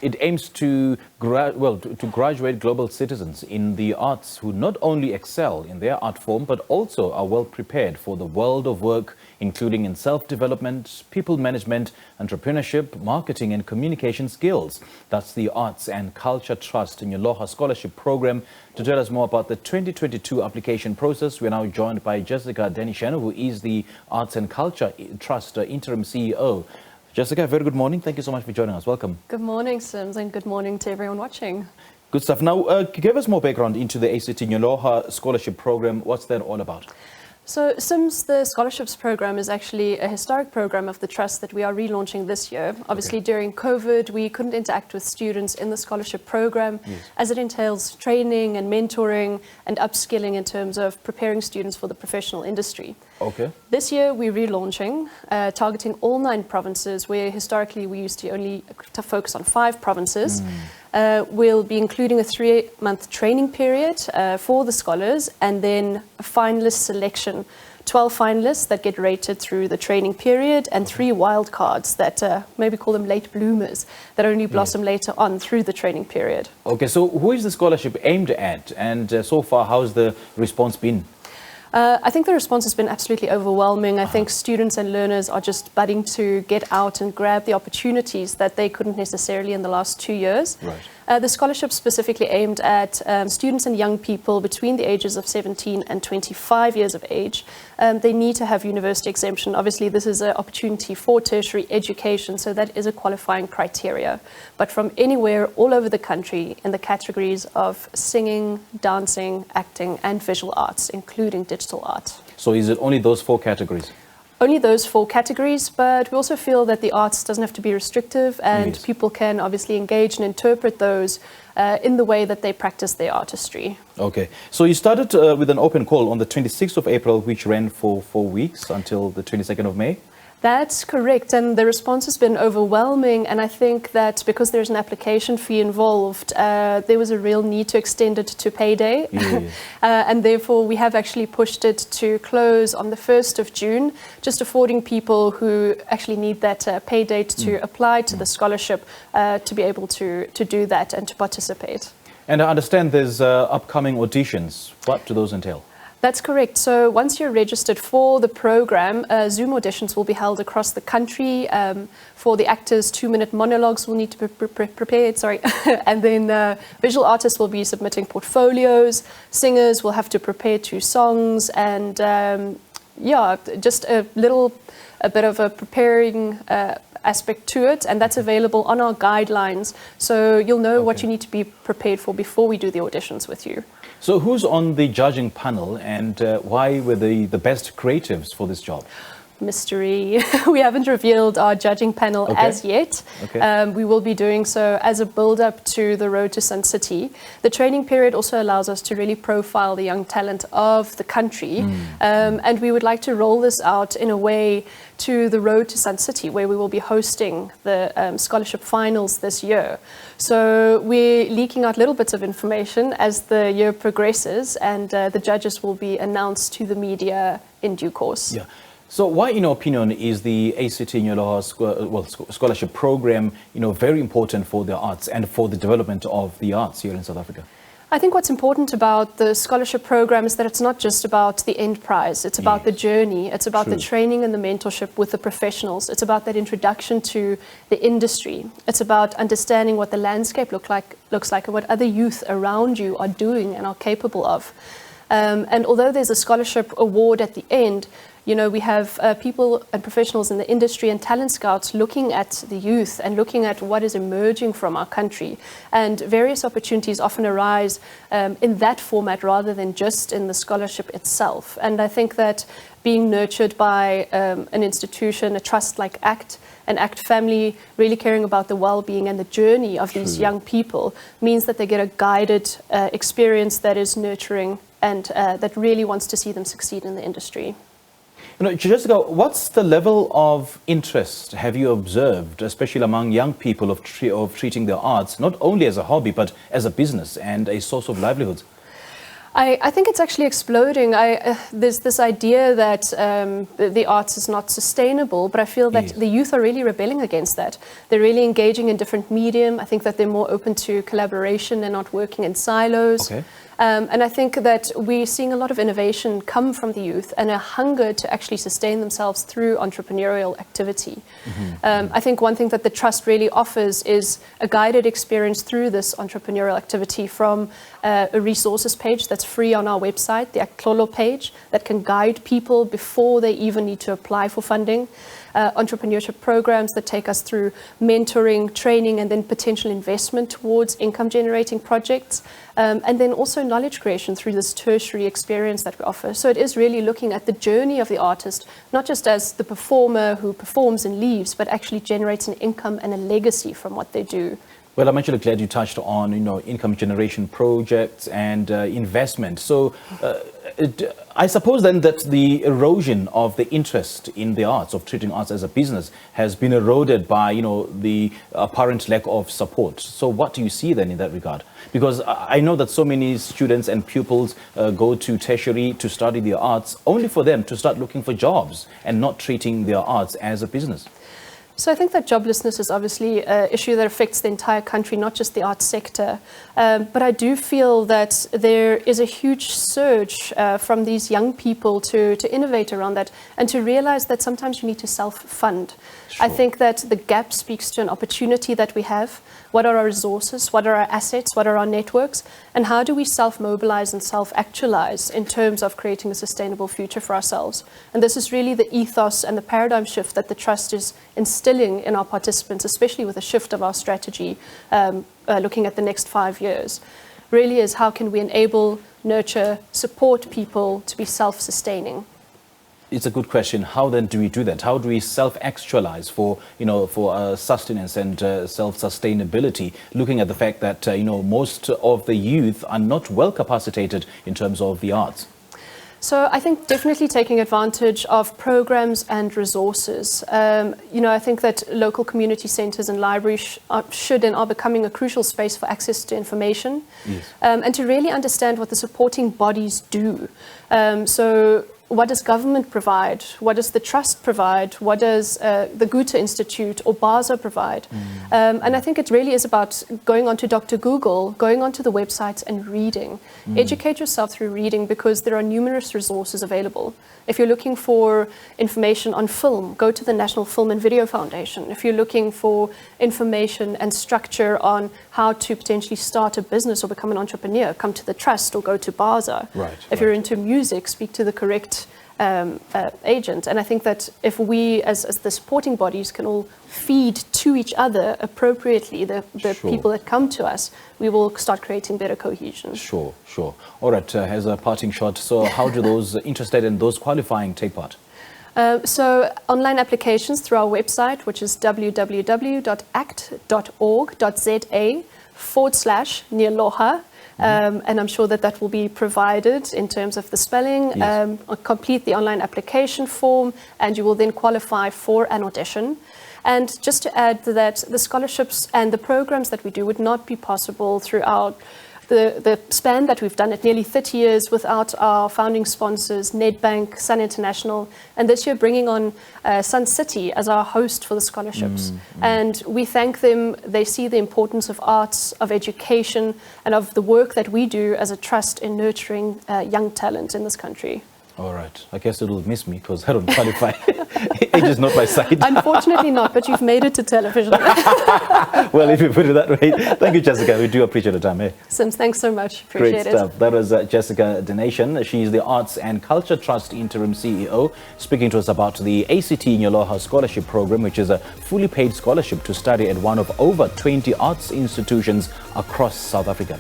It aims to graduate global citizens in the arts who not only excel in their art form, but also are well prepared for the world of work, including in self-development, people management, entrepreneurship, marketing and communication skills. That's the Arts and Culture Trust Nyoloha Scholarship Program. To tell us more about the 2022 application process, we're now joined by Jessica Denyschen, who is the Arts and Culture Trust Interim CEO. Jessica, very good morning. Thank you so much for joining us. Welcome. Good morning, Sims, and good morning to everyone watching. Good stuff. Now, give us more background into the ACT Nyoloha Scholarship Program. What's that all about? So, Sims, the scholarships program is actually a historic program of the Trust that we are relaunching this year. Obviously, during COVID, we couldn't interact with students in the scholarship program, as it entails training and mentoring and upskilling in terms of preparing students for the professional industry. Okay. This year, we're relaunching, targeting all 9 provinces, where historically we used to only focus on 5 provinces. We'll be including a 3-month training period for the scholars, and then a finalist selection. 12 finalists that get rated through the training period, and 3 wild cards that maybe call them late bloomers that only blossom later on through the training period. Okay, so who is the scholarship aimed at, and so far how's the response been? I think the response has been absolutely overwhelming. I think students and learners are just budding to get out and grab the opportunities that they couldn't necessarily in the last 2 years. Right. The scholarship specifically aimed at students and young people between the ages of 17 and 25 years of age. They need to have university exemption. Obviously, this is an opportunity for tertiary education, so that is a qualifying criteria. But from anywhere all over the country in the categories of singing, dancing, acting, and visual arts, including digital art. So is it only those 4 categories? Only those 4 categories, but we also feel that the arts doesn't have to be restrictive, and people can obviously engage and interpret those in the way that they practice their artistry. Okay, so you started with an open call on the 26th of April, which ran for 4 weeks until the 22nd of May. That's correct, and the response has been overwhelming, and I think that because there's an application fee involved, there was a real need to extend it to payday, and therefore we have actually pushed it to close on the 1st of June, just affording people who actually need that pay date to apply to the scholarship to be able to do that and to participate. And I understand there's upcoming auditions. What do those entail? That's correct. So once you're registered for the program, Zoom auditions will be held across the country. For the actors, 2-minute monologues will need to be prepared, and then visual artists will be submitting portfolios. Singers will have to prepare 2 songs, and just a bit of a preparing aspect to it, and that's available on our guidelines. So you'll know what you need to be prepared for before we do the auditions with you. So who's on the judging panel, and why were the best creatives for this job? Mystery. We haven't revealed our judging panel as yet. We will be doing so as a build-up to the Road to Sun City. The training period also allows us to really profile the young talent of the country, and we would like to roll this out in a way to the Road to Sun City, where we will be hosting the scholarship finals this year. So we're leaking out little bits of information as the year progresses, and the judges will be announced to the media in due course. Yeah. So why, in your opinion, is the ACT Nyoloha scholarship program, very important for the arts and for the development of the arts here in South Africa? I think what's important about the scholarship program is that it's not just about the end prize. It's about the journey. It's about the training and the mentorship with the professionals. It's about that introduction to the industry. It's about understanding what the landscape looks like and what other youth around you are doing and are capable of. And although there's a scholarship award at the end, we have people and professionals in the industry and talent scouts looking at the youth and looking at what is emerging from our country. And various opportunities often arise in that format rather than just in the scholarship itself. And I think that being nurtured by an institution, a trust like ACT, an ACT family, really caring about the well-being and the journey of these young people, means that they get a guided experience that is nurturing and that really wants to see them succeed in the industry. Jessica, what's the level of interest have you observed, especially among young people, of treating the arts not only as a hobby but as a business and a source of livelihood? I think it's actually exploding. There's this idea that the arts is not sustainable, but I feel that the youth are really rebelling against that. They're really engaging in different medium. I think that they're more open to collaboration and not working in silos. Okay. And I think that we're seeing a lot of innovation come from the youth and a hunger to actually sustain themselves through entrepreneurial activity. I think one thing that the Trust really offers is a guided experience through this entrepreneurial activity from a resources page that's free on our website, the Aklolo page, that can guide people before they even need to apply for funding. Entrepreneurship programs that take us through mentoring, training, and then potential investment towards income-generating projects, and then also knowledge creation through this tertiary experience that we offer. So it is really looking at the journey of the artist, not just as the performer who performs and leaves, but actually generates an income and a legacy from what they do. Well, I'm actually glad you touched on, income generation projects and investment. So I suppose then that the erosion of the interest in the arts, of treating arts as a business, has been eroded by, the apparent lack of support. So what do you see then in that regard? Because I know that so many students and pupils go to tertiary to study the arts only for them to start looking for jobs and not treating their arts as a business. So I think that joblessness is obviously an issue that affects the entire country, not just the arts sector. But I do feel that there is a huge surge from these young people to innovate around that and to realize that sometimes you need to self-fund. Sure. I think that the gap speaks to an opportunity that we have. What are our resources? What are our assets? What are our networks? And how do we self-mobilize and self-actualize in terms of creating a sustainable future for ourselves? And this is really the ethos and the paradigm shift that the Trust is instilling in our participants, especially with the shift of our strategy, looking at the next 5 years. Really is how can we enable, nurture, support people to be self-sustaining? It's a good question. How then do we do that? How do we self-actualize for sustenance and self-sustainability, looking at the fact that, most of the youth are not well capacitated in terms of the arts? So I think definitely taking advantage of programs and resources. I think that local community centres and libraries should and are becoming a crucial space for access to information. Yes. And to really understand what the supporting bodies do. So what does government provide? What does the Trust provide? What does the Goethe Institute or BASA provide? And I think it really is about going onto Dr. Google, going onto the websites and reading. Educate yourself through reading because there are numerous resources available. If you're looking for information on film, go to the National Film and Video Foundation. If you're looking for information and structure on how to potentially start a business or become an entrepreneur, come to the Trust or go to BASA. If you're into music, speak to the correct agent. And I think that if we as the supporting bodies can all feed to each other appropriately, the Sure. people that come to us, we will start creating better cohesion. Sure. All right, as a parting shot, so how do those interested and those qualifying take part? So online applications through our website, which is www.act.org.za/Nyoloha. And I'm sure that will be provided in terms of the spelling. Yes. Complete the online application form and you will then qualify for an audition. And just to add that the scholarships and the programs that we do would not be possible throughout the span that we've done at nearly 30 years without our founding sponsors, Nedbank, Sun International, and this year bringing on Sun City as our host for the scholarships. And we thank them. They see the importance of arts, of education, and of the work that we do as a Trust in nurturing young talent in this country. All right. I guess it'll miss me because I don't qualify. Age is not my side. Unfortunately not, but you've made it to television. Well, if you put it that way. Thank you, Jessica. We do appreciate the time. Sims, thanks so much. Appreciate Great stuff. That was Jessica Denyschen. She's the Arts and Culture Trust Interim CEO, speaking to us about the ACT Nyoloha Scholarship Program, which is a fully paid scholarship to study at one of over 20 arts institutions across South Africa.